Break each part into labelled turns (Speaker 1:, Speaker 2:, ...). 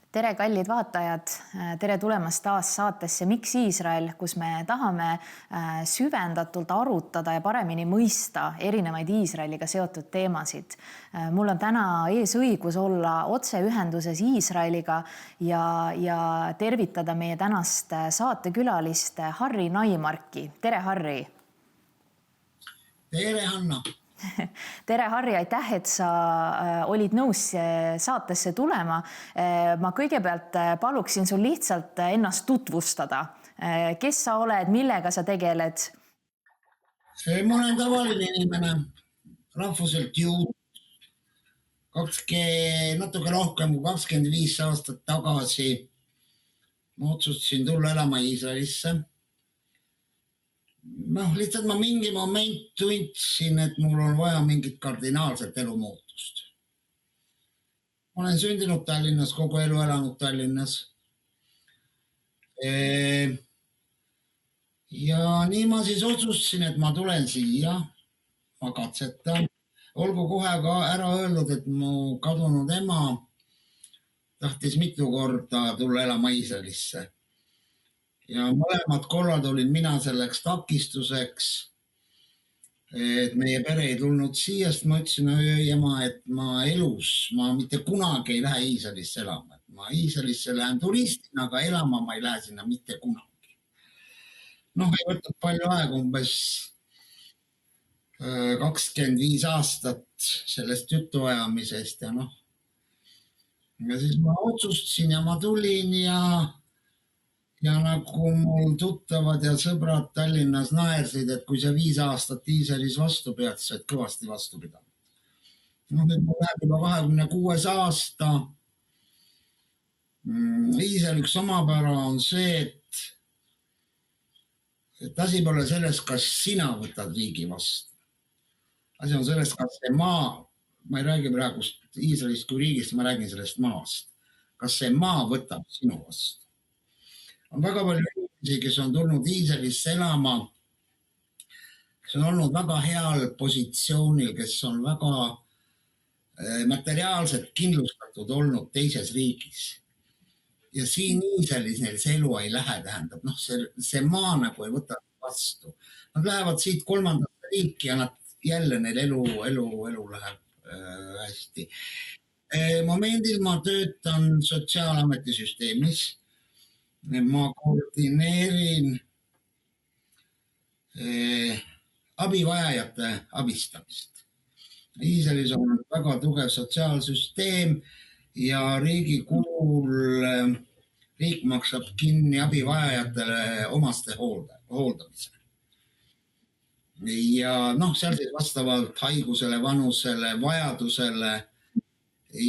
Speaker 1: Tere, kallid vaatajad, tere tulemast taas saatesse Miks Iisrael, kus me tahame süvendatult arutada ja paremini mõista erinevaid Iisraeliga seotud teemasid. Mul on täna ees õigus olla otseühenduses Iisraeliga ja tervitada meie tänast saatekülalist Harri Naimarki. Tere, Harri!
Speaker 2: Tere, Hanna!
Speaker 1: Tere, Harri, aitäh, et sa olid nõus saatesse tulema. Ma kõigepealt paluksin sul lihtsalt ennast tutvustada. Kes sa oled, millega sa tegeled?
Speaker 2: Ma olen tavaline inimene, rahvuselt juut. Natuke rohkem kui 25 aastat tagasi ma otsustasin tulla elama Iisraelisse. Lihtsalt ma mingi moment tundsin, et mul on vaja mingit kardinaalset elumuutust. Ma olen sündinud Tallinnas, kogu elu elanud Tallinnas. Ja nii ma siis otsustasin, et ma tulen siia, ma katsetan. Olgu kohe ka ära öelnud, et mu kadunud ema tahtis mitu korda tulla elama Iisraelisse. Ja mõlemad korrad olin mina selleks takistuseks, et meie pere ei tulnud siia, sest ma ütlesin ema, et ma mitte kunagi ei lähe Iisraelisse elama. Ma Iisraelisse lähen turistina, aga elama ma ei lähe sinna mitte kunagi. Ei võtnud palju aega, umbes 25 aastat sellest jutuajamisest ja siis ma otsustasin ja ma tulin ja nagu mul tuttavad ja sõbrad Tallinnas naersid, et kui sa 5 aastat Iisraelis vastu pead, siis oled kõvasti vastu pidanud. Nüüd mul läheb juba 26 aasta. Iisrael üks omapära on see, et asi pole selles, kas sina võtad riigi vastu. Asi on selles, kas see maa, ma ei räägi praegu Iisraelist kui riigist, ma räägin sellest maast. Kas see maa võtab sinu vastu? On väga palju inimesi, kes on tulnud Iisraelisse elama, kes on olnud väga heal positsioonil, kes on väga materiaalselt kindlustatud olnud teises riigis. Ja siin Iisraelis neil see elu ei lähe, tähendab, see maa nagu ei võta vastu. Nad lähevad siit 3. riiki ja jälle neil elu läheb hästi. Momendil ma töötan sotsiaalameti süsteemis. Ma koordineerin abivajajate abistamist. Iisraelis on väga tugev sotsiaalsüsteem ja riigi kulul riik maksab kinni abivajajatele omaste hooldamise. Ja seal siis vastavalt haigusele, vanusele, vajadusele.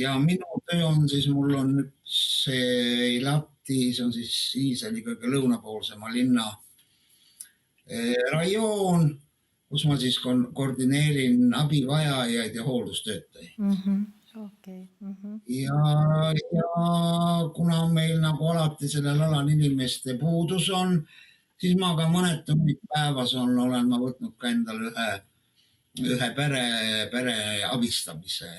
Speaker 2: Ja minu töö on siis, mul on üks see on siis Iisraeli kõige lõunapoolsema linna rajoon, kus ma siis koordineerin abivajajaid ja hooldustöötajaid. Ja kuna meil nagu alati sellel alal inimeste puudus on, siis ma ka mõned tunnid päevas olen ma võtnud ka endale ühe pere abistamise.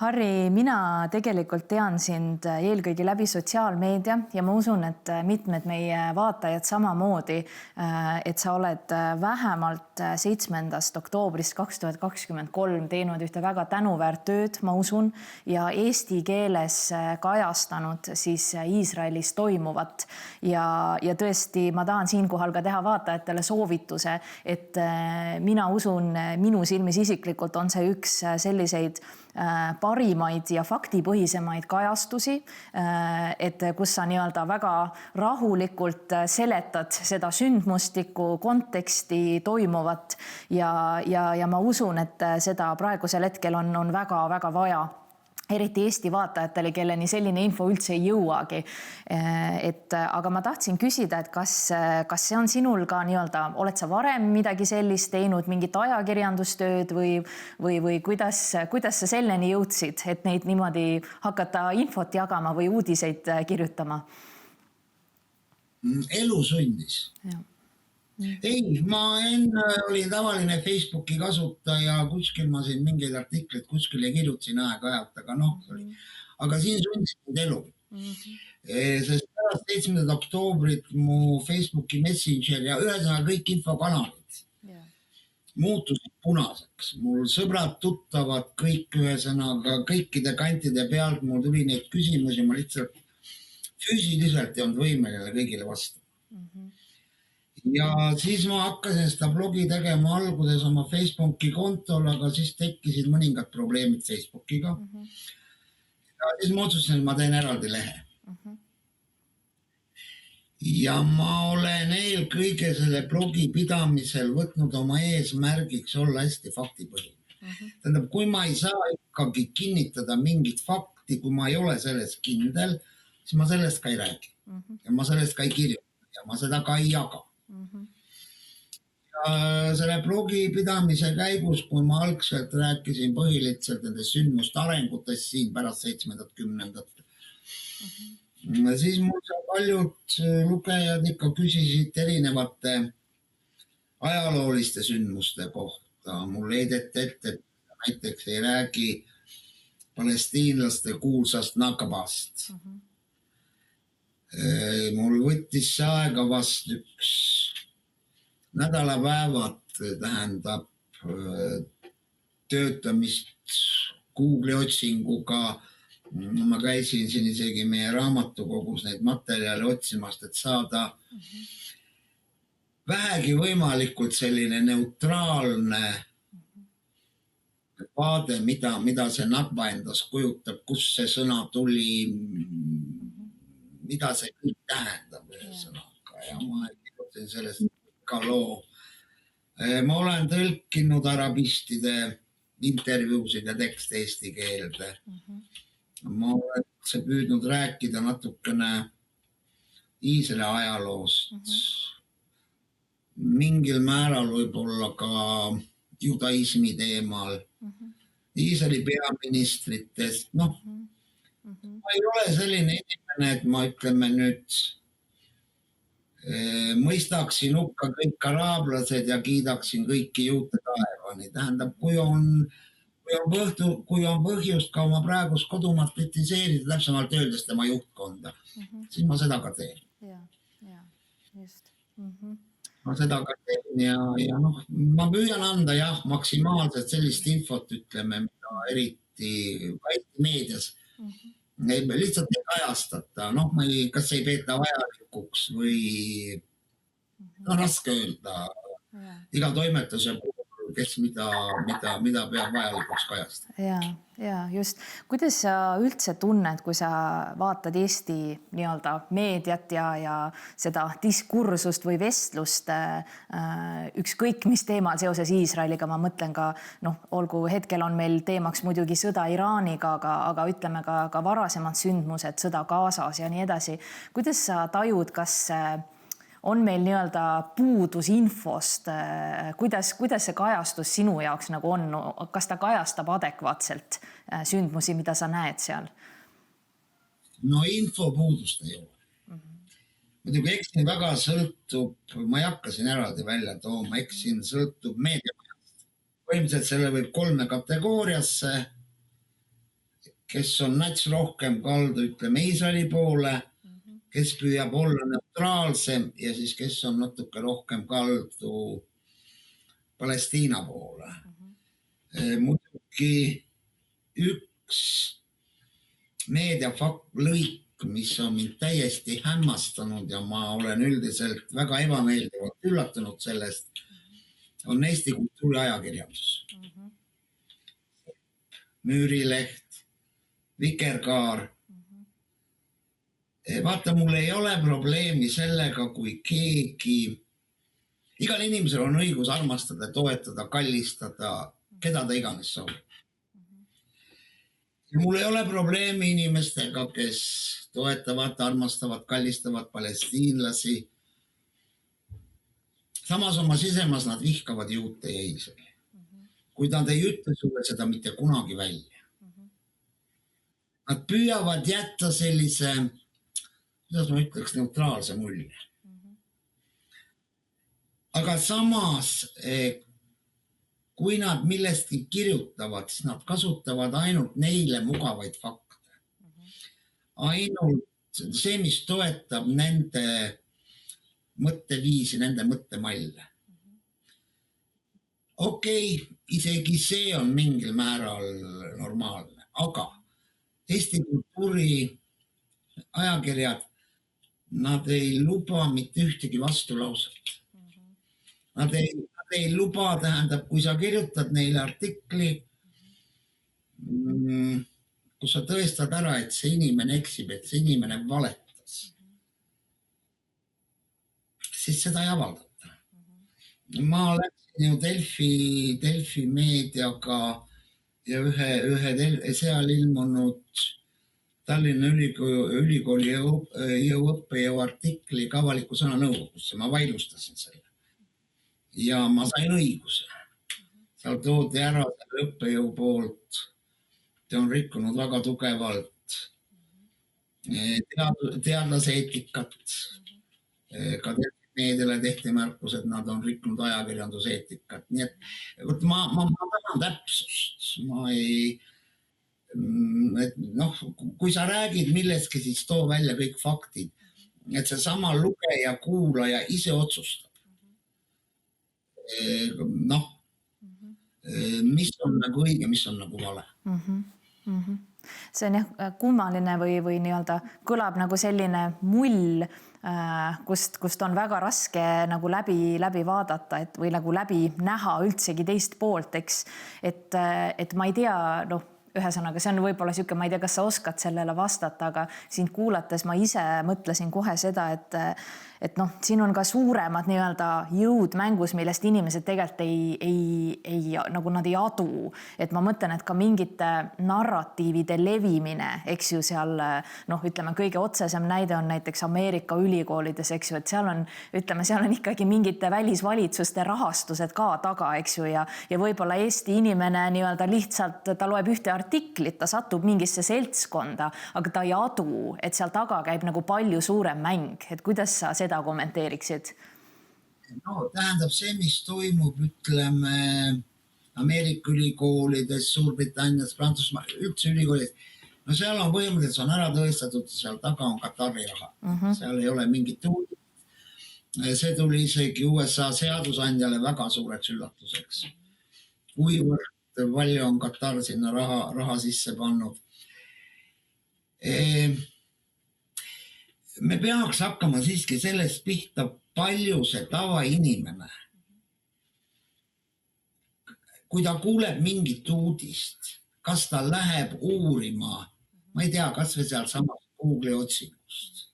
Speaker 1: Harri, mina tegelikult tean sind eelkõige läbi sotsiaalmeedia ja ma usun, et mitmed meie vaatajad samamoodi, et sa oled vähemalt 7. oktoobrist 2023 teinud ühte väga tänuväärt tööd, ma usun, ja eesti keeles kajastanud siis Iisraelis toimuvat. Ja tõesti, ma tahan siinkohal ka teha vaatajatele soovituse, et mina usun, minu silmis isiklikult on see üks selliseid parimaid ja faktipõhisemaid kajastusi, et kus sa nii-öelda väga rahulikult seletad seda sündmustikku, konteksti toimuvat ja ma usun, et seda praegusel hetkel on väga-väga vaja. Eriti Eesti vaatajatele, kelleni selline info üldse ei jõuagi. Aga ma tahtsin küsida, et kas see on sinul ka nii-öelda, oled sa varem midagi sellist teinud, mingit ajakirjandustööd või kuidas sa selleni jõudsid, et neid niimoodi hakata infot jagama või uudiseid kirjutama?
Speaker 2: Elu sundis. Ei, ma enne olin tavaline Facebooki kasutaja, kuskil ma siin mingeid artikleid kuskil kirjutasin aeg-ajalt, aga aga siin sundis mind elu. Sest pärast 7. oktoobrit mu Facebooki Messenger ja ühesõnaga kõik infokanalid muutusid punaseks. Mul sõbrad, tuttavad, kõik ühesõnaga kõikide kantide pealt mul tuli neid küsimusi, ma lihtsalt füüsiliselt ei olnud võimeline kõigile vastu. Ja siis ma hakkasin seda blogi tegema alguses oma Facebooki kontol, aga siis tekkisid mõningad probleemid Facebookiga. Ja siis ma otsustasin, et ma teen eraldi lehe. Ja ma olen eelkõige selle blogi pidamisel võtnud oma eesmärgiks olla hästi faktipõhine. Tähendab, kui ma ei saa ikkagi kinnitada mingit fakti, kui ma ei ole selles kindel, siis ma sellest ka ei räägi. Ja ma sellest ka ei kirjuta ja ma seda ka ei jaga. Ja selle blogi pidamise käigus, kui ma algselt rääkisin põhiliselt nende sündmuste arengutest siin pärast 7.10. Siis mul paljud lugejad ikka küsisid erinevate ajalooliste sündmuste kohta. Mul heideti ette, et näiteks ei räägi palestiinlaste kuulsast Nakbast. Mul võttis see aega vast üks nädalapäevad, tähendab töötamist Google'i otsinguga. Ma käisin siin isegi meie raamatukogus neid materjale otsimast, et saada vähegi võimalikult selline neutraalne vaade, mida see Nakba endas kujutab, kus see sõna tuli, mida see kõik tähendab ühesõnaga. Ja ma kirjutasin sellest ka loo. Ma olen tõlkinud arabistide intervjuusid ja tekste eesti keelde. Ma olen püüdnud rääkida natukene Iisraeli ajaloost. Mingil määral võib-olla ka judaismi teemal. Iisraeli peaministritest. Ma ei ole selline inimene, et ma ütleme nüüd mõistaksin hukka kõik araablased ja kiidaksin kõiki juute taevani. Tähendab, kui on põhjust ka oma praegust kodumaad kritiseerida, täpsemalt öeldes tema juhtkonda, siis ma seda ka teen. Ma seda ka teen ja ma püüan anda maksimaalselt sellist infot, ütleme, mida eriti meedias lihtsalt ei kajastata. Kas ei peeta vajalikuks või raske öelda iga toimetuse puhul, kes mida peab vajalikuks kajastada.
Speaker 1: Ja just. Kuidas sa üldse tunned, kui sa vaatad Eesti nii-öelda meediat ja seda diskursust või vestlust ükskõik mis teemal seoses Iisraeliga, ma mõtlen ka, olgu hetkel on meil teemaks muidugi sõda Iraaniga, aga ütleme ka varasemad sündmused, sõda Gazas ja nii edasi. Kuidas sa tajud, kas on meil nii-öelda puudus infost, kuidas see kajastus sinu jaoks nagu on, kas ta kajastab adekvaatselt sündmusi, mida sa näed seal?
Speaker 2: Infopuudust ei ole. Muidugi eksin väga sõltub, ma ei hakka siin eraldi välja tooma, eksin sõltub meediamajast. Põhimõtteliselt selle võib 3 kategooriasse, kes on nats rohkem kaldu, ütleme Iisraeli poole, kes püüab olla neutraalsem ja siis kes on natuke rohkem kaldu Palestiina poole. Muidugi üks meedialõik, mis on mind täiesti hämmastanud ja ma olen üldiselt väga ebameeldivalt üllatunud sellest, on Eesti kultuuriajakirjandus. Müürileht, Vikerkaar. Vaata, mul ei ole probleemi sellega, kui igal inimesel on õigus armastada, toetada, kallistada, keda ta iganes soovib. Mul ei ole probleemi inimestega, kes toetavad, armastavad, kallistavad palestiinlasi. Samas oma sisemas nad vihkavad juute ja Iisraeli. Kui nad ei ütle sulle seda mitte kunagi välja. Nad püüavad jätta sellise, kuidas ma ütleks, neutraalse mulje. Aga samas, kui nad millestki kirjutavad, siis nad kasutavad ainult neile mugavaid fakte. ainult see, mis toetab nende mõtteviisi, nende mõttemalle. Okei, isegi see on mingil määral normaalne, aga Eesti kultuuri ajakirjad, nad ei luba mitte ühtegi vastulauset. Nad ei luba, tähendab, kui sa kirjutad neile artikli, kus sa tõestad ära, et see inimene eksib, et see inimene valetas, siis seda ei avaldata. Ma läksin ju Delfi meediaga ja ühe seal ilmunud Tallinna Ülikooli jõuõppejõu artikliga Avaliku sõna nõukogusse. Ma vaidlustasin selle. Ja ma sain õiguse. Seal toodi ära selle õppejõu poolt. Ta on rikkunud väga tugevalt teadlase eetikat. Ka meediale tehti märkus, et nad on rikkunud ajakirjanduse eetikat. Nii et ma tahan täpsust. Ma ei... Et kui sa räägid millestki, siis too välja kõik faktid. Et see sama lugeja, kuulaja ise otsustab. Mis on nagu õige, mis on nagu vale.
Speaker 1: See on jah kummaline või nii-öelda kõlab nagu selline mull, kust on väga raske nagu läbi vaadata või nagu läbi näha üldsegi teist poolt, eks. Et ma ei tea, ühesõnaga, see on võib-olla siuke, ma ei tea, kas sa oskad sellele vastata, aga sind kuulates ma ise mõtlesin kohe seda, et siin on ka suuremad nii-öelda jõud mängus, millest inimesed tegelikult nagu nad ei adu. Et ma mõtlen, et ka mingite narratiivide levimine, eks ju seal, ütleme, kõige otsesem näide on näiteks Ameerika ülikoolides, eks ju, et seal on ikkagi mingite välisvalitsuste rahastused ka taga, eks ju, ja võib-olla Eesti inimene nii-öelda lihtsalt, ta loeb ühte artiklit, ta satub mingisse seltskonda, aga ta ei adu, et seal taga käib nagu palju suurem mäng. Et kuidas sa seda kommenteeriksid?
Speaker 2: Tähendab see, mis toimub, ütleme, Ameerika ülikoolides, Suurbritannias, Prantsusmaa, üldse ülikoolides. Seal on põhimõtteliselt on ära tõestatud, seal taga on Katari raha. Seal ei ole mingit uudist. See tuli isegi USA seadusandjale väga suureks üllatuseks. Kuivõrd palju on Katar sinna raha sisse pannud. Me peaks hakkama siiski sellest pihta, palju see tavainimene. Kui ta kuuleb mingit uudist, kas ta läheb uurima, ma ei tea, kas või seal samas Google'i otsingust.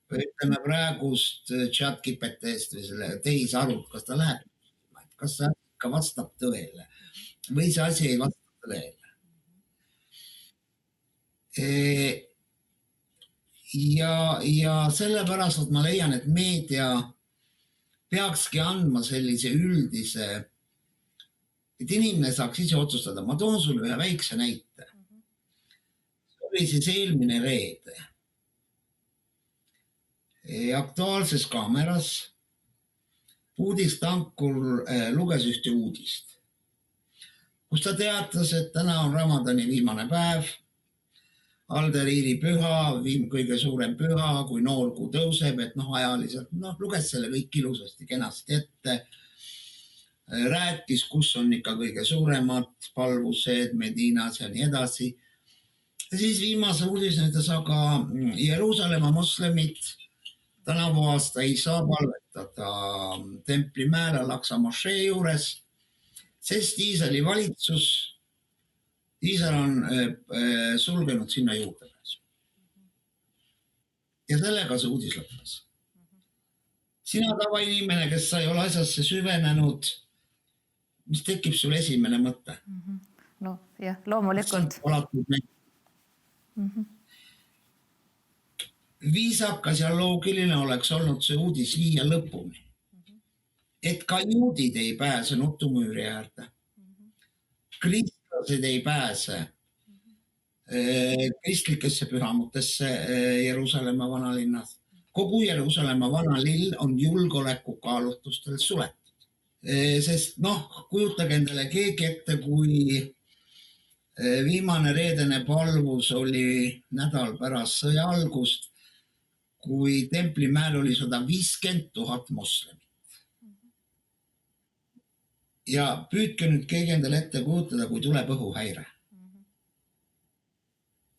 Speaker 2: Või ütleme praegust ChatGPT-st või selle tehisarvut, kas ta läheb, kas see ikka vastab tõele või see asi ei vasta tõele. Ja sellepärast, et ma leian, et meedia peakski andma sellise üldise, et inimene saaks ise otsustada. Ma toon sulle ühe väikse näite. See oli siis eelmine reede. Aktuaalses kaameras uudistankur luges ühte uudist, kus ta teatas, et täna on Ramadani viimane päev, Alderiiri püha, kõige suurem püha, kui noorkuu tõuseb, et ajaliselt, luges selle kõik ilusasti, kenasti ette, rääkis, kus on ikka kõige suuremad palvused, Medinas ja nii edasi. Ja siis viimase uudisena ütles, aga Jeruusalemma moslemid tänavu aasta ei saa palvetada templi määra Al-Aqsa mošee juures, sest Iisraeli valitsus, Iisrael on sulgenud sinna juurdepääsu. Ja sellega see uudis lõppes. Sina tavainimene, kes sa ei ole asjasse süvenenud, mis tekib sul esimene mõte?
Speaker 1: Jah, loomulikult.
Speaker 2: Viisakas ja loogiline oleks olnud see uudis viia lõpuni. Et ka juudid ei pääse nutumüüri äärde. Kristlased ei pääse kristlikesse pühamutesse Jeruusalemma vanalinnas. Kogu Jeruusalemma vanalill on julgeolekukaalutlustel suletud. Sest kujutage endale keegi ette, kui Viimane reedene palvus oli nädal pärast sõja algust, kui Templimäel oli 150 000 moslemit. Ja püüdke nüüd keegi endale ette kujutada, kui tuleb õhuhäire.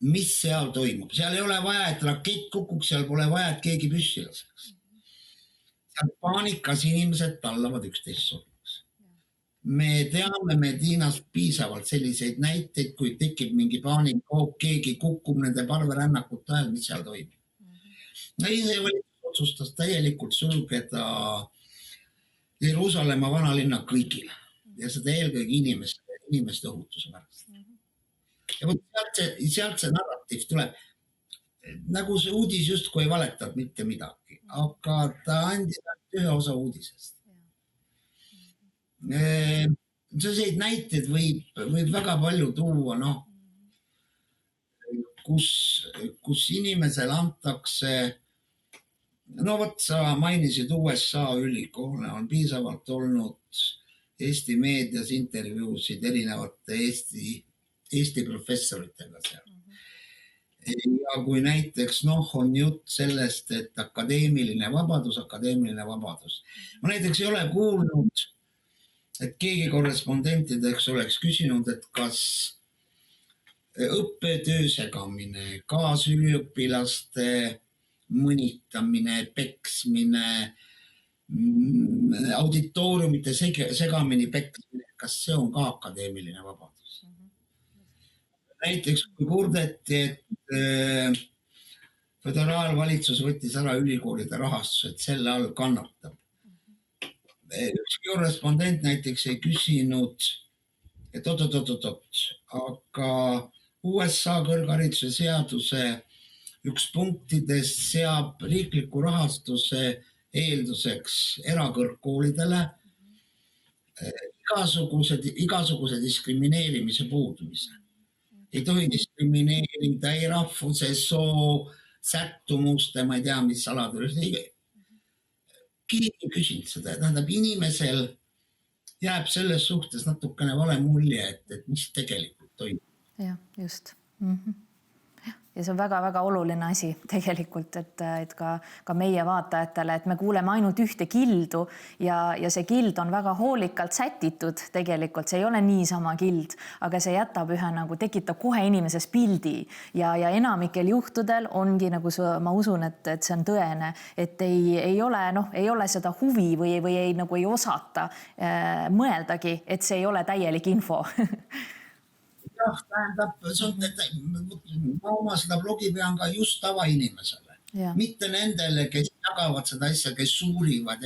Speaker 2: Mis seal toimub? Seal ei ole vaja, et rakett kukuks, seal pole vaja, et keegi püssi laseks. Seal paanikas inimesed tallavad üksteist surnuks. Me teame Medinas piisavalt selliseid näiteid, kui tekib mingi paanika, keegi kukub nende parverännakute ajal, mis seal toimub. Ise valitsus otsustas täielikult sulgeda Jeruusalemma vanalinna kõigile ja seda eelkõige inimeste ohutuse pärast. Ja sealt see narratiiv tuleb. Nagu see uudis justkui ei valetanud mitte midagi, aga ta andis ühe osa uudisest. Selliseid näiteid võib väga palju tuua, kus inimesel antakse, sa mainisid USA ülikoole, on piisavalt olnud Eesti meedias intervjuusid erinevate Eesti professoritega seal. Ja kui näiteks on jutt sellest, et akadeemiline vabadus. Ma näiteks ei ole kuulnud, et keegi korrespondentideks oleks küsinud, et kas õppetöö segamine, kaasüliõpilaste mõnitamine, peksmine, auditooriumite segamini peksmine, kas see on ka akadeemiline vabadus? Näiteks kui kurdeti, et föderaalvalitsus võttis ära ülikoolide rahastus, et selle all kannatab. Üks korrespondent näiteks ei küsinud, et aga USA kõrghariduse seaduse üks punktidest seab riikliku rahastuse eelduseks erakõrgkoolidele igasuguse diskrimineerimise puudumise. Ei tohi diskrimineerida ei rahvuse, soo, sättumuste, ma ei tea, mis aladel. Keegi küsinud seda, tähendab inimesel jääb selles suhtes natukene vale mulje, et mis tegelikult toimub.
Speaker 1: Ja, just. Ja see on väga-väga oluline asi tegelikult, et ka meie vaatajatele, et me kuuleme ainult ühte kildu ja see kild on väga hoolikalt sätitud tegelikult, see ei ole niisama kild, aga see jätab tekitab kohe inimeses pildi ja enamikel juhtudel ongi ma usun, et see on tõene, et ei ole seda huvi või ei osata mõeldagi, et see ei ole täielik info.
Speaker 2: Tähendab, ma oma seda blogi pean ka just tavainimesele. Mitte nendele, kes jagavad seda asja, kes uurivad.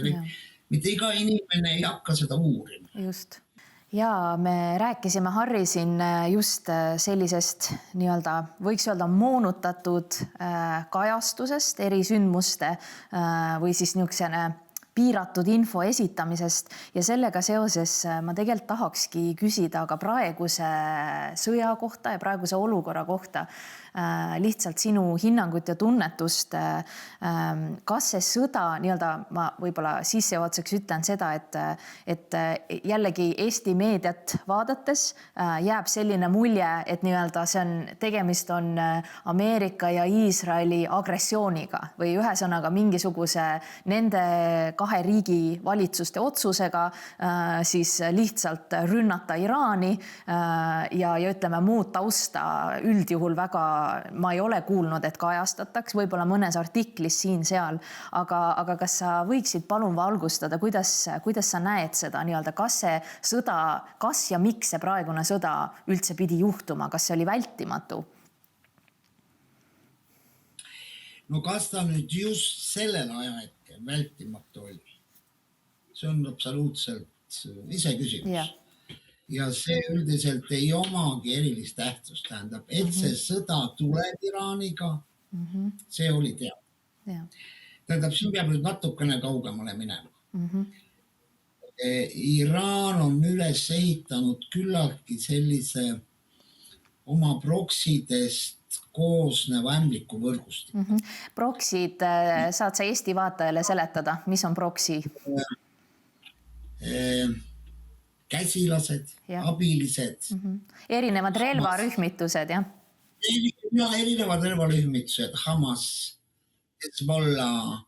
Speaker 2: Mitte iga inimene ei hakka seda uurima.
Speaker 1: Just. Ja me rääkisime Harri siin just sellisest võiks öelda moonutatud kajastusest, eri sündmuste või siis niisugune piiratud info esitamisest ja sellega seoses ma tegelikult tahakski küsida ka praeguse sõja kohta ja praeguse olukorra kohta lihtsalt sinu hinnangut ja tunnetust. Kas see sõda, ma võib-olla sissejuhatuseks ütlen seda, et jällegi Eesti meediat vaadates jääb selline mulje, et tegemist on Ameerika ja Iisraeli agressiooniga või ühesõnaga mingisuguse nende kahe riigi valitsuste otsusega siis lihtsalt rünnata Iraani ja ütleme muud tausta üldjuhul väga ma ei ole kuulnud, et kajastataks, võib-olla mõnes artiklis siin-seal, aga kas sa võiksid palun valgustada, kuidas sa näed seda kas see sõda, kas ja miks see praegune sõda üldse pidi juhtuma, kas see oli vältimatu?
Speaker 2: No kas ta nüüd just sellel ajahetkel vältimatu oli? See on absoluutselt iseküsimus.
Speaker 1: Yeah.
Speaker 2: Ja see üldiselt ei omagi erilist tähtsust, tähendab, et see sõda tuleb Iraaniga, see oli teada. Tähendab, siin peab nüüd natukene kaugemale minema. Iraan on üles ehitanud küllaltki sellise oma proksidest koosneva ämbliku võrgustik.
Speaker 1: Proksid, saad sa Eesti vaatajale seletada, mis on proksi?
Speaker 2: käsilased, abilised.
Speaker 1: Erinevad relvarühmitused, jah?
Speaker 2: Erinevad relvarühmitused, Hamas, Hezbollah,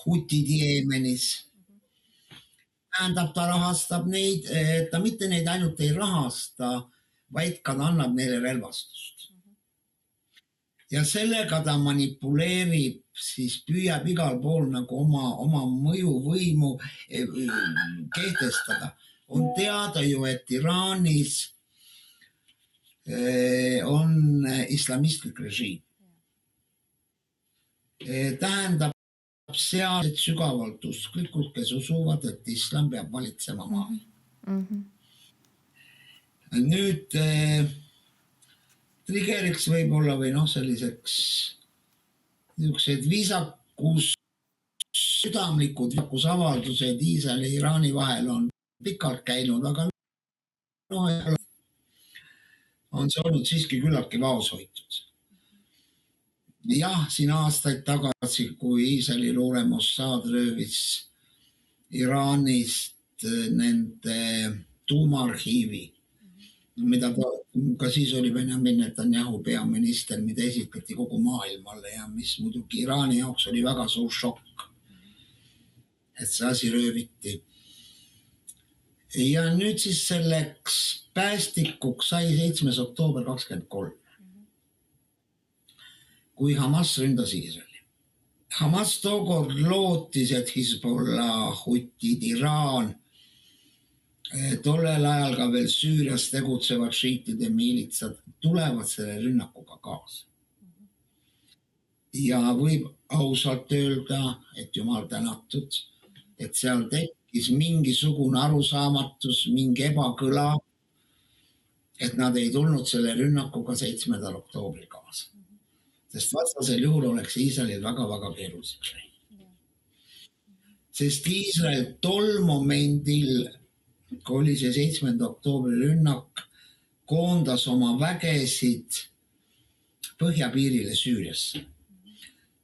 Speaker 2: Hutid Jeemenis. Tähendab, ta rahastab neid, ta mitte neid ainult ei rahasta, vaid ka annab neile relvastust. Ja sellega ta manipuleerib, siis püüab igal pool nagu oma mõjuvõimu kehtestada. On teada ju, et Iraanis on islamistlik režiim. Tähendab seal sügavalt usklikult, kes usuvad, et islam peab valitsema maa. Nüüd trigeriks võib-olla või selliseks viisakus, südamlikud viisakusavaldused Iisraeli ja Iraani vahel on pikalt käinud, aga on see olnud siiski küllaltki vaoshoitud. Jah, siin aastaid tagasi, kui Iisraeli luure Mossad röövis Iraanist nende tuumaarhiivi, mida ka siis oli Benjamin Netanyahu peaminister, mida esitleti kogu maailmale ja mis muidugi Iraani jaoks oli väga suur šokk, et see asi rööviti. Ja nüüd siis selleks päästikuks sai 7. oktoober 23, kui Hamas ründas Iisraeli. Hamas tookord lootis, et Hezbollah, Hutid, Iraan, tollel ajal ka veel Süürias tegutsevad šiitide miilitsad tulevad selle rünnakuga kaasa. Ja võib ausalt öelda, et jumal tänatud, et seal tekkis mingisugune arusaamatus, mingi ebakõla, et nad ei tulnud selle rünnakuga 7. oktoobril kaasa. Sest vastasel juhul oleks Iisraelil väga-väga keeruliseks läinud. Sest Iisrael tol momendil, kui oli see 7. oktoobri rünnak, koondas oma vägesid põhjapiirile Süüriasse.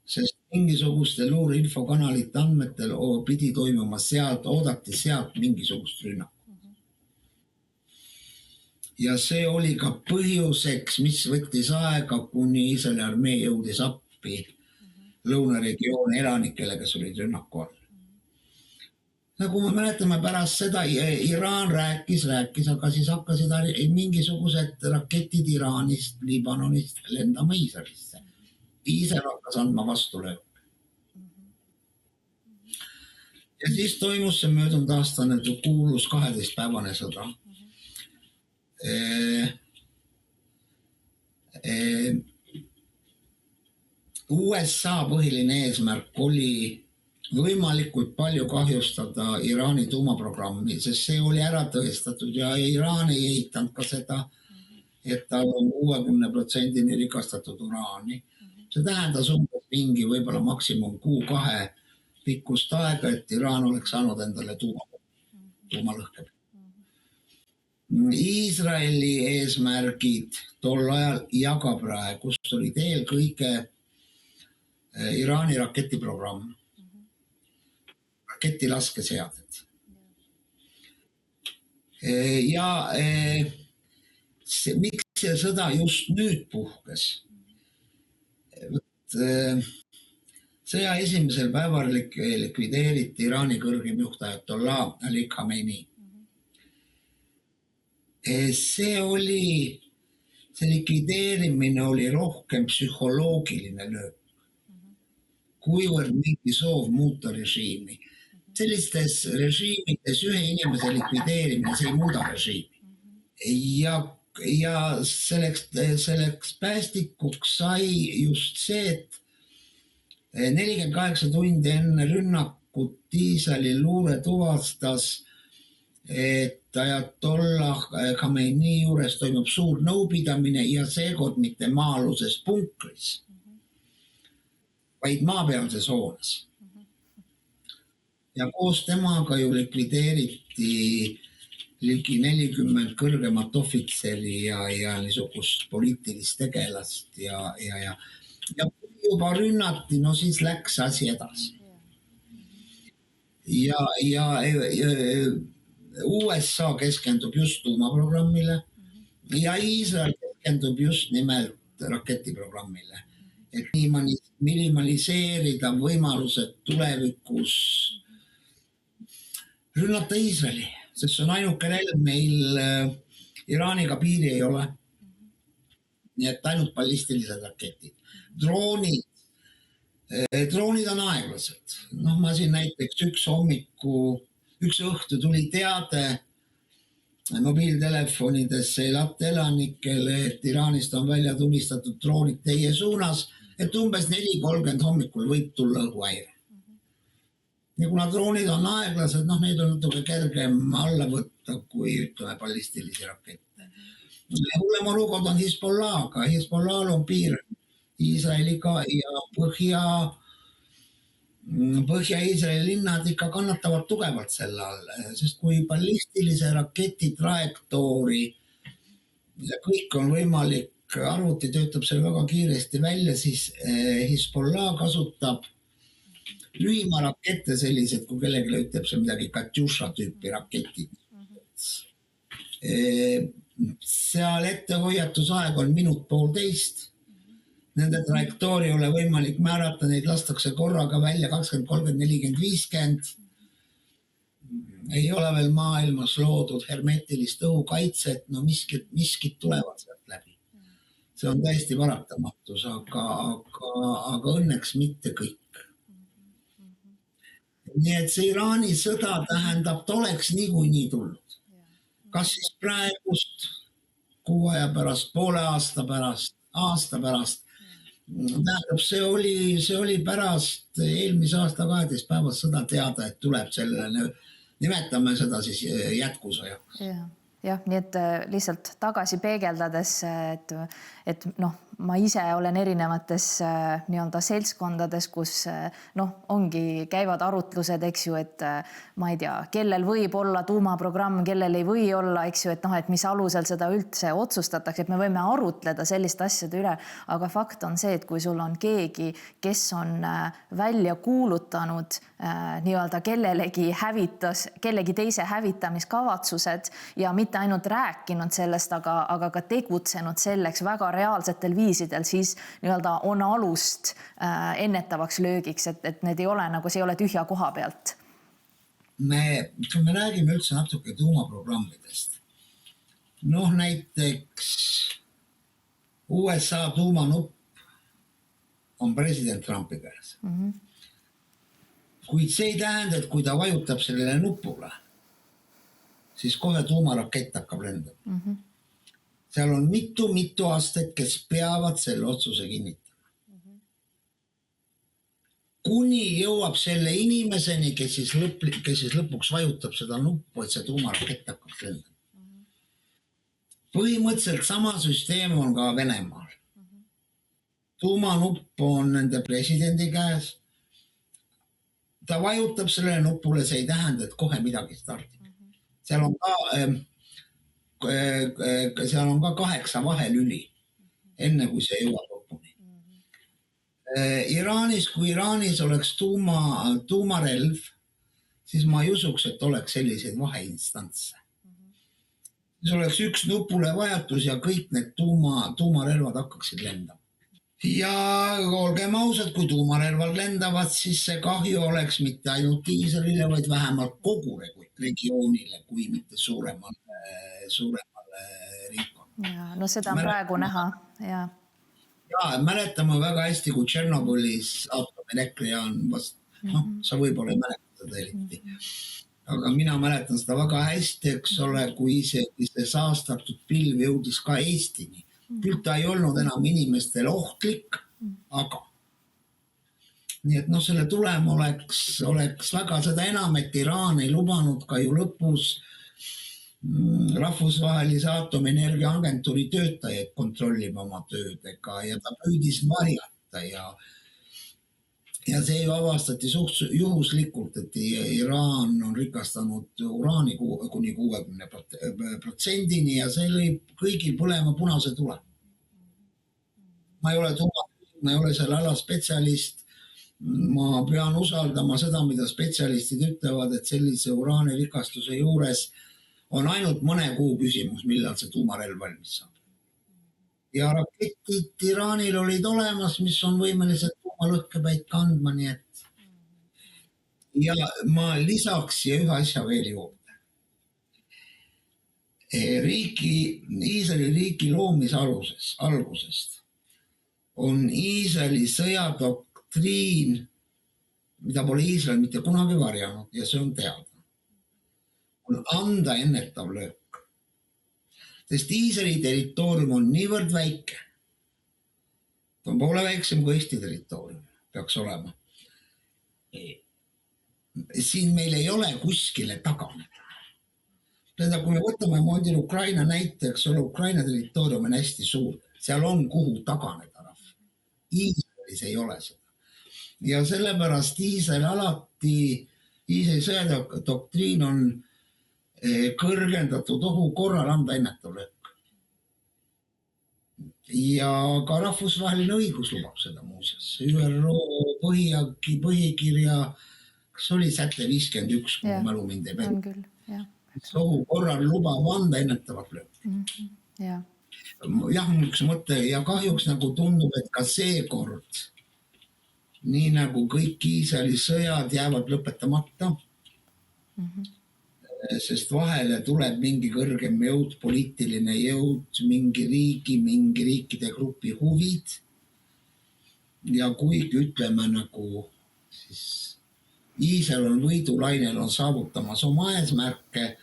Speaker 2: Sest mingisuguste luureinfokanalite andmetel pidi toimuma sealt, oodati sealt mingisugust rünnak. Ja see oli ka põhjuseks, mis võttis aega, kuni Iisraeli armee jõudis appi lõunaregiooni elanikele, kes olid rünnaku all. Nagu me mäletame pärast seda, Iraan rääkis, aga siis hakkasid mingisugused raketid Iraanist, Liibanonist lendama Iisraelisse. Iisrael hakkas andma vastulööke. Ja siis toimus see möödunud aastane kuulus 12-päevane sõda. USA põhiline eesmärk oli võimalikult palju kahjustada Iraani tuumaprogrammi, sest see oli ära tõestatud ja Iraan ei eitanud ka seda, et tal on 60% rikastatud uraani. See tähendas umbes mingi võib-olla maksimum 2 pikkust aega, et Iraan oleks saanud endale tuumalõhke. Iisraeli eesmärgid tol ajal ja ka praegust olid eelkõige Iraani raketiprogramm, raketilaskeseaded. Ja miks see sõda just nüüd puhkes? Sõja esimesel päeval likvideeriti Iraani kõrgim juht Ayatollah Ali Khamenei. See likvideerimine oli rohkem psühholoogiline löök, kuivõrd mingi soov muuta režiimi. Sellistes režiimides ühe inimese likvideerimine, see ei muuda režiimi. Ja selleks päästikuks sai just see, et 48 tundi enne rünnakut Iisraeli luure tuvastas, et Ayatollah Khamenei juures toimub suur nõupidamine ja seekord mitte maa-aluses punkris, vaid maapealses hoones. Ja koos temaga ju likvideeriti ligi 40 kõrgemat ohvitseri ja niisugust poliitilist tegelast ja juba rünnati, no siis läks asi edasi. Ja USA keskendub just tuumaprogrammile ja Iisrael keskendub just nimelt raketiprogrammile. Et minimaliseerida võimalused tulevikus rünnata Iisraeli, sest see on ainuke relv, meil Iraaniga piiri ei ole. Nii et ainult ballistilised raketid. Droonid on aeglased. Noh, ma siin näiteks üks õhtu tuli teade mobiiltelefonidesse elanikele, et Iraanist on välja tulistatud droonid teie suunas, et umbes 4:30 hommikul võib tulla õhuhäire. Ja kuna droonid on aeglased, noh, neid on natuke kergem alla võtta, kui ütleme ballistilisi rakette. Hullem olukord on Hezbollah'ga. Hezbollah'l on piir Iisraeliga ja Põhja-Iisraeli linnad ikka kannatavad tugevalt selle all, sest kui ballistilise raketi trajektoori ja kõik on võimalik, arvuti töötab selle väga kiiresti välja, siis Hezbollah kasutab lühima rakette sellised, kui kellelegi ütleb see midagi Katjuša tüüpi raketid. Seal ettehoiatusaeg on 1:30 minutit. Nende trajektoori ei ole võimalik määrata, neid lastakse korraga välja 20, 30, 40, 50. Ei ole veel maailmas loodud hermetilist õhukaitset, no miskid tulevad sealt läbi. See on täiesti paratamatus, aga õnneks mitte kõik. Nii et see Iraani sõda tähendab, ta oleks niikuinii tulnud. Kas siis praegust, 6 aja pärast, poole aasta pärast. Tähendab, see oli pärast eelmise aasta 12 päevast sõda teada, et tuleb sellele, nimetame seda siis jätkusõjaks.
Speaker 1: Jah, nii et lihtsalt tagasi peegeldades, et noh, ma ise olen erinevates nii-öelda seltskondades, kus ongi, käivad arutlused, eks ju, et ma ei tea, kellel võib olla tuumaprogramm, kellel ei või olla, eks ju, et mis alusel seda üldse otsustatakse, et me võime arutleda selliste asjade üle, aga fakt on see, et kui sul on keegi, kes on välja kuulutanud nii-öelda kellegi teise hävitamiskavatsused ja mitte ainult rääkinud sellest, aga ka tegutsenud selleks väga reaalsetel viisidel, siis nii-öelda on alust ennetavaks löögiks, et need ei ole nagu, see ei ole tühja koha pealt.
Speaker 2: Kui me räägime üldse natuke tuumaprogrammidest, noh näiteks USA tuumanupp on president Trumpi käes. Kuid see ei tähenda, et kui ta vajutab sellele nupule, siis kohe tuumarakett hakkab lendama. Seal on mitu aastat, kes peavad selle otsuse kinnitama. Kuni jõuab selle inimeseni, kes siis lõpuks vajutab seda nuppu, et see tuumarakett hakkab lendama. Põhimõtteliselt sama süsteem on ka Venemaal. Tuumanupp on nende presidendi käes. Ta vajutab sellele nupule, see ei tähenda, et kohe midagi stardib. Seal on ka 8 vahelüli, enne kui see jõuab lõpuni. Kui Iraanis oleks tuumarelv, siis ma ei usuks, et oleks selliseid vaheinstantse. See oleks üks nupule vajatus ja kõik need tuumarelvad hakkaksid lendama. Ja olgem ausad, kui tuumarelvad lendavad, siis see kahju oleks mitte ainult Iisraelile, vaid vähemalt kogu regioonile, kui mitte suuremale ringkonnale.
Speaker 1: No seda on praegu näha. Ja,
Speaker 2: mäletame väga hästi, kui Tšernobõlis aatomelektrijaan vast, sa võib-olla ei mäleta seda eriti. Aga mina mäletan seda väga hästi, eks ole, kui see saastatud pilv jõudis ka Eestini. Küll ta ei olnud enam inimestele ohtlik, aga nii et selle tulem oleks väga seda enam, et Iraan ei lubanud ka ju lõpus rahvusvahelise aatomienergia agentuuri töötajaid kontrollima oma töödega ja ta püüdis varjata ja see avastati juhuslikult, et Iraan on rikastanud uraani kuni 60% ja see lõi kõigil põlema punase tule. Ma ei ole seal ala spetsialist, ma pean usaldama seda, mida spetsialistid ütlevad, et sellise uraanirikastuse juures on ainult mõne kuu küsimus, millal see tuumarelv valmis saab. Ja raketid Iraanil olid olemas, mis on võimelised tuumalõhkepäid kandma, nii et. Ja ma lisaks ja ühe asja veel juurde. Iisraeli riigi loomise algusest on Iisraeli sõjadoktriin, mida pole Iisrael mitte kunagi varjanud ja see on teada. On anda ennetav löök. Sest Iisraeli territoorium on niivõrd väike. Ta on poole väiksem kui Eesti territoorium, peaks olema. Siin meil ei ole kuskile taganeda. Kui me võtame moodil Ukraina näiteks, Ukraina territoorium on hästi suur. Seal on kuhu taganeda rahv. Iisraelis ei ole seda. Ja sellepärast Iisrael alati, Iisraeli sõjadoktriin on kõrgendatud ohu korral anda ennetav löök. Ja ka rahvusvaheline õigus lubab seda muuseas. ÜRO põhikirja, kas oli säte 51, kui mälu mind ei peale.
Speaker 1: On küll, jah.
Speaker 2: Ohu korral lubab anda ennetavat löök.
Speaker 1: Jah,
Speaker 2: üks mõte ja kahjuks nagu tundub, et ka seekord, nii nagu kõik Iisraeli sõjad jäävad lõpetamata, sest vahele tuleb mingi kõrgem jõud, poliitiline jõud, mingi riikide grupi huvid. Ja kuigi ütleme nagu siis Iisrael on võidulainel, on saavutamas oma eesmärke,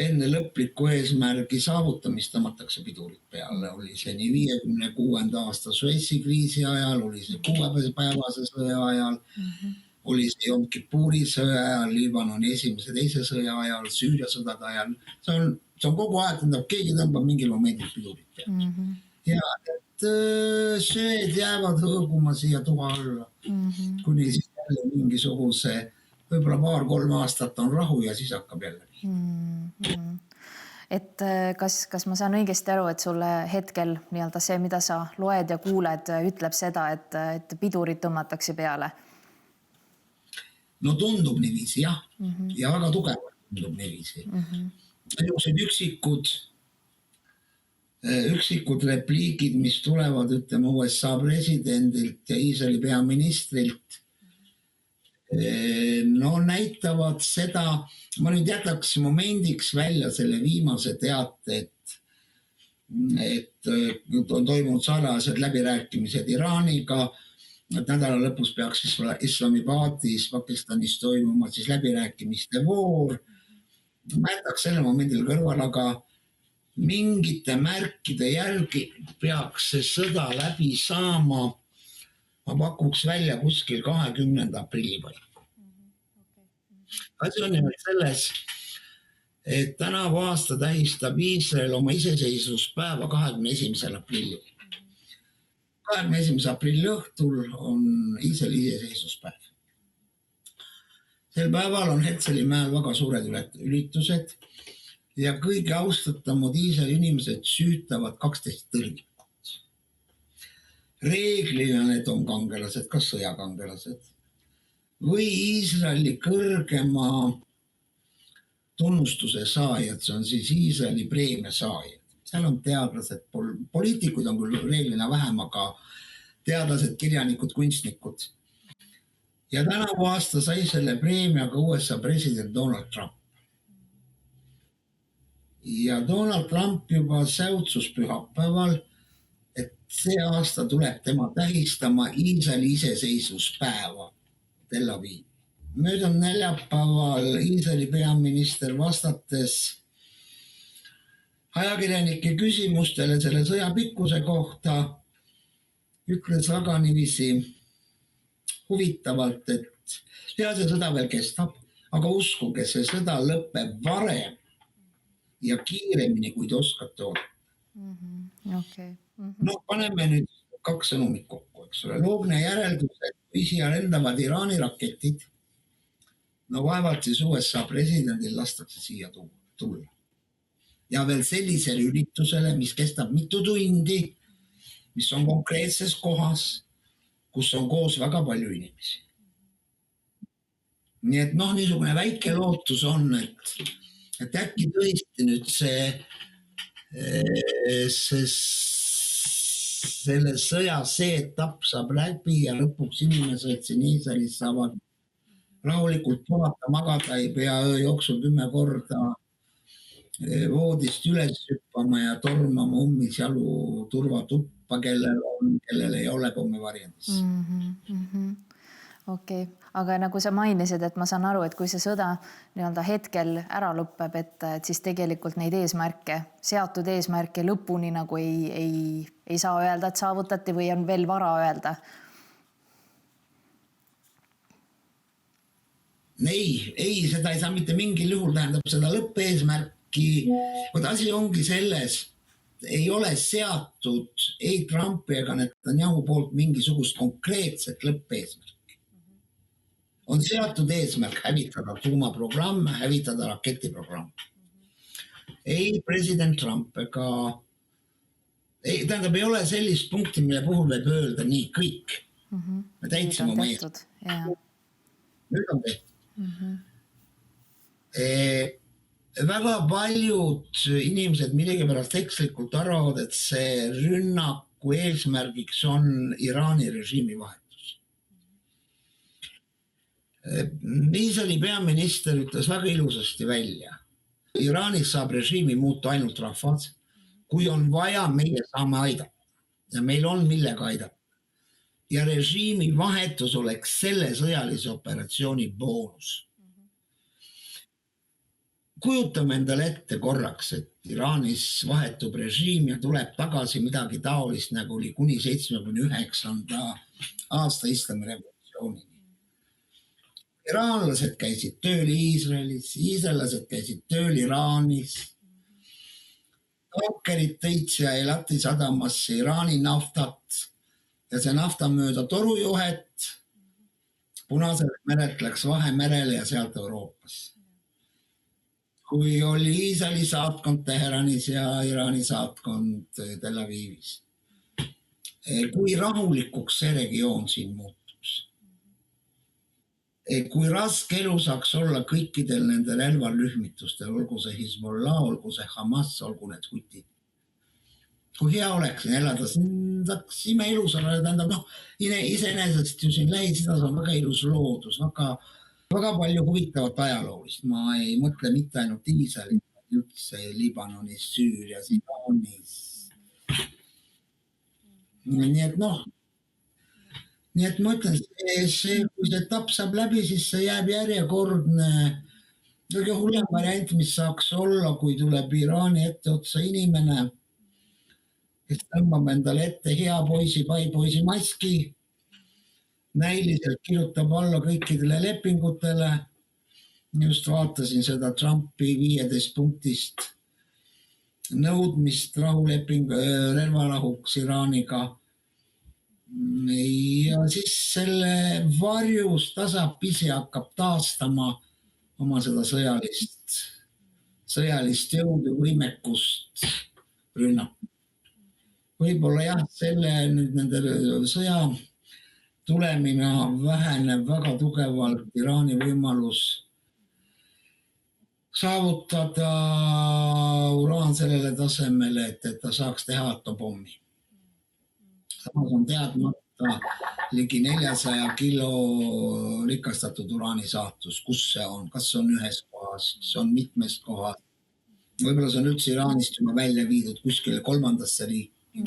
Speaker 2: enne lõplikku eesmärgi saavutamist tõmmatakse pidurit peale. Oli see nii 56. aasta Suessi kriisi ajal, oli see 6-päevase sõja ajal, oli see Jom Kipuri sõja ajal, Liibanoni esimese teise sõja ajal, Süüria sõdade ajal. See on kogu aeg, keegi tõmbab mingil momendil pidurit peale. Ja et söed jäävad hõõguma siia tuha alla, kuni siis jälle mingisuguse, võib-olla 2-3 aastat on rahu ja siis hakkab jälle.
Speaker 1: Et kas ma saan õigesti aru, et sulle hetkel see, mida sa loed ja kuuled, ütleb seda, et pidurid tõmmatakse peale?
Speaker 2: No tundub niiviisi, jah. Ja väga tugevalt tundub niiviisi. Üksikud repliigid, mis tulevad, ütleme, USA presidendilt ja Iisraeli peaministrilt, no näitavad seda, ma nüüd jätaks momendiks välja selle viimase teate, et on toimunud salajased läbirääkimised Iraaniga, et nädala lõpus peaks Islamabadis, Pakistanis toimuma siis läbirääkimiste voor. Ma jätaks selle momendil kõrval, aga mingite märkide järgi peaks see sõda läbi saama, ma pakuks välja kuskil 20. aprilli paiku. Asi on nimelt selles, et tänavu aasta tähistab Iisrael oma iseseisvuspäeva 21. aprillil. 21. aprilli õhtul on Iisraeli iseseisvuspäev. Sel päeval on Herzeli mäel väga suured üritused ja kõige austatamad Iisraeli inimesed süütavad 12 tõrvikut. Reeglina need on kangelased, kas sõjakangelased või Iisraeli kõrgema tunnustuse saajad, see on siis Iisraeli preemia saajad. Seal on teadlased, poliitikud on küll reeglina vähem, aga teadlased, kirjanikud, kunstnikud. Ja tänavu aasta sai selle preemiaga USA president Donald Trump. Ja Donald Trump juba säutsus pühapäeval, et see aasta tuleb tema tähistama Iisraeli iseseisvuspäeva Tel Aviv. Möödunud neljapäeval Iisraeli peaminister vastates ajakirjanike küsimustele selle sõja pikkuse kohta ütles väga niiviisi huvitavalt, et see sõda veel kestab, aga uskuge, see sõda lõpeb varem ja kiiremini, kui te oskate oodata. No paneme nüüd 2 sõnumit kokku, eks ole. Loogne järeldus, et kui siia lendavad Iraani raketid, no vaevalt siis USA presidendil lastakse siia tulla. Ja veel sellisele üritusele, mis kestab mitu tundi, mis on konkreetses kohas, kus on koos väga palju inimesi. Nii et niisugune väike lootus on, et äkki tõesti nüüd selle sõja see etapp saab läbi ja lõpuks inimesed siin Iisraelis saavad rahulikult puhata, magada, ei pea öö jooksul 10 korda voodist üles hüppama ja tormama ummisjalu turvatuppa, kellel ei ole kommevarjendis.
Speaker 1: Okei. Aga nagu sa mainisid, et ma saan aru, et kui see sõda nii-öelda hetkel ära lõpeb, et siis tegelikult neid eesmärke, seatud eesmärke lõpuni nagu ei saa öelda, et saavutati või on veel vara öelda?
Speaker 2: Ei, seda ei saa mitte mingil juhul, tähendab seda lõppeesmärki. Asi ongi selles, ei ole seatud ei Trumpi ega Netanyahu poolt mingisugust konkreetset lõppeesmärki. On seatud eesmärk hävitada tuumaprogramm, hävitada raketiprogramm. Ei president Trump ega... Tähendab, ei ole sellist punkti, mille puhul võib öelda nii kõik. Me täitsime oma eest. Nüüd on tehtud. Väga paljud inimesed millegipärast ekslikult arvavad, et see rünnaku eesmärgiks on Iraani režiimi vahetus. Iisraeli peaminister ütles väga ilusasti välja. Iraanis saab režiimi muuta ainult rahvas. Kui on vaja, meie saame aidata. Ja meil on millega aidata. Ja režiimi vahetus oleks selle sõjalise operatsiooni boonus. Kujutame endale ette korraks, et Iraanis vahetub režiim ja tuleb tagasi midagi taolist, nagu oli kuni 79. aasta islami revolutsioonini. Iraanlased käisid tööl Iisraelis, iisraelased käisid tööl Iraanis. Tankerid tõid siia Elati sadamasse Iraani naftat ja see nafta mööda torujuhet Punaselt meret läks Vahemerele ja sealt Euroopasse. Kui oli Iisraeli saatkond Teheranis ja Iraani saatkond Tel Avivis. Kui rahulikuks see regioon siin muutus. Kui raske elu saaks olla kõikidel nende relvalühmitustel, olgu see Hezbollah, olgu see Hamas, olgu need hutid. Kui hea oleks elada, saaks ime ilus olla, tähendab, iseenesest ju siin Lähis-Idas on väga ilus loodus, väga palju huvitavat ajaloolist. Ma ei mõtle mitte ainult Iisraelis, üldse Liibanonis, Süürias, Iraanis. Nii et ma ütlen, kui see etapp saab läbi, siis see jääb järjekordne kõige hullem variant, mis saaks olla, kui tuleb Iraani etteotsa inimene, kes tõmbab endale ette hea poisi, paipoisi maski, näiliselt kirjutab alla kõikidele lepingutele. Just vaatasin seda Trumpi 15 punktist nõudmist relvarahuks Iraaniga. Ja siis selle varjus tasapisi hakkab taastama oma seda sõjalist jõudu võimekust rünnata. Võib-olla nende sõja tulemina väheneb väga tugevalt Iraani võimalus saavutada uraan sellele tasemele, et ta saaks teha aatomipommi. Samas on teadmata ligi 400 kilo rikastatud uraani saatus. Kus see on? Kas see on ühes kohas? See on mitmes kohas? Võib-olla see on üldse Iraanist juba välja viidud kuskile kolmandasse riiki.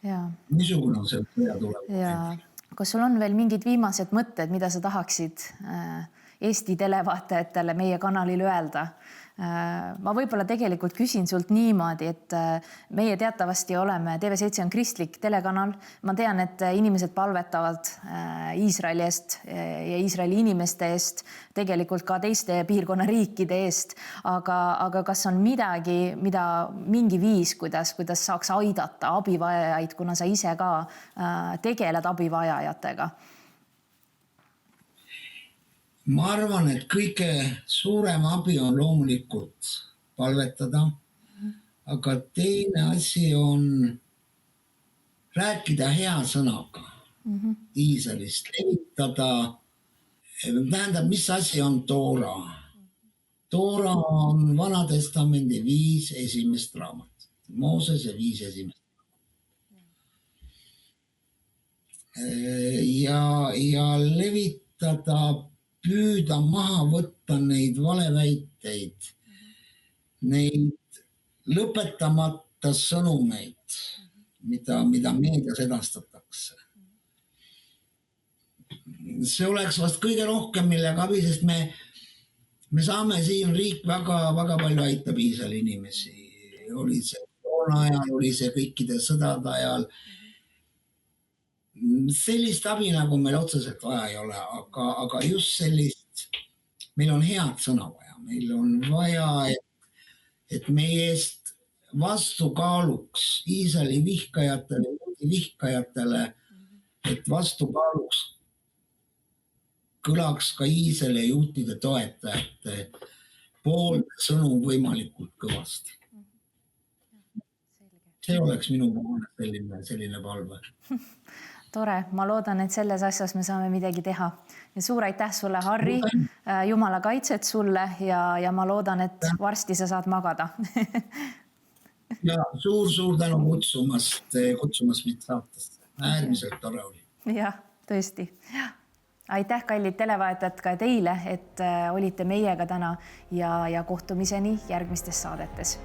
Speaker 2: Niisugune on see sõja tulemus.
Speaker 1: Kas sul on veel mingid viimased mõtted, mida sa tahaksid Eesti televaatajatele meie kanalil öelda? Ma võib-olla tegelikult küsin sult niimoodi, et meie teatavasti oleme, TV7 on kristlik telekanal. Ma tean, et inimesed palvetavad Iisraeli eest ja Iisraeli inimeste eest, tegelikult ka teiste piirkonna riikide eest. Aga kas on midagi, mingi viis, kuidas saaks aidata abivajajaid, kuna sa ise ka tegeled abivajajatega?
Speaker 2: Ma arvan, et kõige suurem abi on loomulikult palvetada, aga teine asi on rääkida hea sõnaga Iisraelist, levitada. Tähendab, mis asi on Toora? Toora on Vana-testamendi 5 esimest raamatut. Moosese 5 esimest. Ja levitada, püüda maha võtta neid valeväiteid, neid lõpetamata sõnumeid, mida meedias edastatakse. See oleks vast kõige rohkem, millega abi, sest me saame siin, riik väga palju aitab Iisraeli inimesi. Oli see koroona ajal, oli see kõikide sõdade ajal. Sellist abi nagu meil otseselt vaja ei ole, aga just sellist, meil on head sõna vaja. Meil on vaja, et meie eest vastukaaluks Iisraeli vihkajatele, et vastukaaluks kõlaks ka Iisraeli juutide toetajate poolt sõnum võimalikult kõvasti. See oleks minu selline palve.
Speaker 1: Tore, ma loodan, et selles asjas me saame midagi teha. Ja suur aitäh sulle, Harri, Jumala kaitset sulle ja ma loodan, et varsti sa saad magada.
Speaker 2: Ja suur tänu kutsumast mind saatest. Äärmiselt tore oli.
Speaker 1: Jah, tõesti. Aitäh, kallid televaatajad, ka teile, et olite meiega täna ja kohtumiseni järgmistes saadetes.